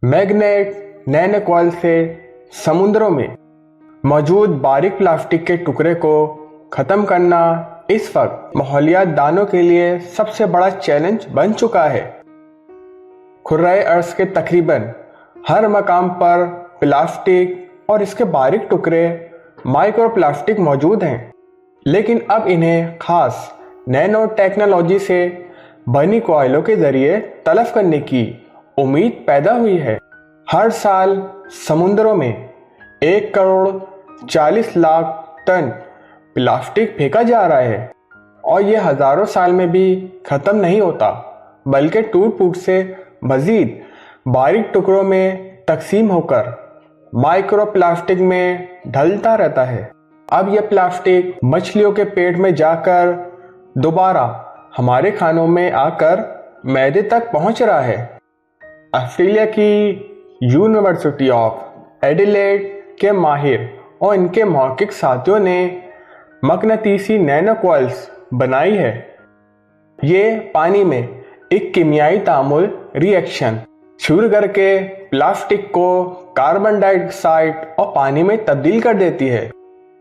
Magnet नैनोकॉइल से समुद्रों में मौजूद बारीक प्लास्टिक के टुकड़े को ख़त्म करना इस वक्त माहौलियात दानों के लिए सबसे बड़ा चैलेंज बन चुका है। खुर्राए अर्ज के तकरीबन हर मकाम पर प्लास्टिक और इसके बारीक टुकड़े माइक्रो प्लास्टिक मौजूद हैं, लेकिन अब इन्हें खास नैनो टेक्नोलॉजी से बनी कॉइलों के जरिए तलफ करने की उम्मीद पैदा हुई है। हर साल समुद्रों में 1,40,00,000 टन प्लास्टिक फेंका जा रहा है और ये हजारों साल में भी ख़त्म नहीं होता, बल्कि टूट फूट से मज़ीद बारीक टुकड़ों में तकसीम होकर माइक्रो प्लास्टिक में ढलता रहता है। अब यह प्लास्टिक मछलियों के पेट में जाकर दोबारा हमारे खानों में आकर मैदे तक पहुंच रहा है। ऑस्ट्रेलिया की यूनिवर्सिटी ऑफ एडिलेड के माहिर और इनके मौखिक साथियों ने मकनातीसी नैनोकॉइल्स बनाई है। ये पानी में एक कीमियाई तामुल रिएक्शन शुरू करके प्लास्टिक को कार्बन डाइऑक्साइड और पानी में तब्दील कर देती है।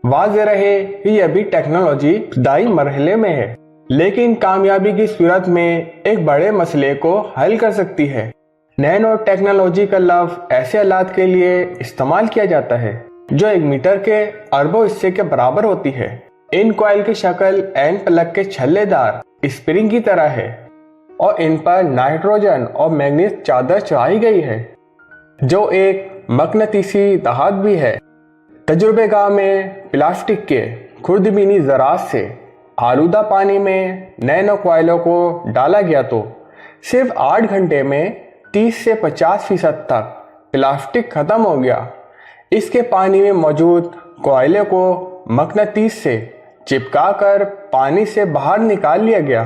वाज़ेह रहे कि यह भी टेक्नोलॉजी इब्तदाई मरहले में है, लेकिन कामयाबी की सूरत में एक बड़े मसले को हल कर सकती है। नैनो टेक्नोलॉजी का लफ्ज़ ऐसे आलात के लिए इस्तेमाल किया जाता है जो 1 मीटर के अरबों हिस्से के बराबर होती है। इन कॉइल की शक्ल एन प्लग के छल्लेदार स्प्रिंग की तरह है और इन पर नाइट्रोजन और मैग्नीज चादर चढ़ाई गई है जो एक मकनातीसी दहात भी है। तजुर्बेगाह में प्लास्टिक के खुर्दबीनी ज़रात से आलूदा पानी में नैनो कॉइलों को डाला गया तो सिर्फ 8 घंटे में 30 से 50% तक प्लास्टिक खत्म हो गया। इसके पानी में मौजूद कॉइलों को मकनातीस से चिपकाकर पानी से बाहर निकाल लिया गया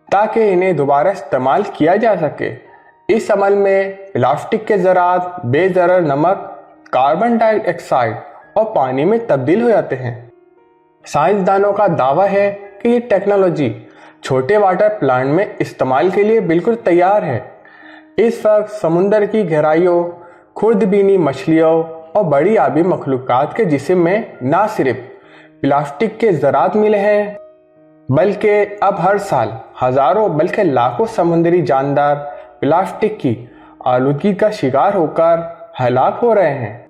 ताकि इन्हें दोबारा इस्तेमाल किया जा सके। इस अमल में प्लास्टिक के ज़रात बेज़रर नमक, कार्बन डाइऑक्साइड और पानी में तब्दील हो जाते हैं। साइंसदानों का दावा है कि ये टेक्नोलॉजी छोटे वाटर प्लांट में इस्तेमाल के लिए बिल्कुल तैयार है। इस वक्त समुंदर की गहराइयों, खुर्दबीनी मछलियों और बड़ी आबी मखलूक़ात के जिस्म में ना सिर्फ प्लास्टिक के ज़रात मिले हैं, बल्कि अब हर साल हज़ारों बल्कि लाखों समुद्री जानदार प्लास्टिक की आलूदगी का शिकार होकर हलाक हो रहे हैं।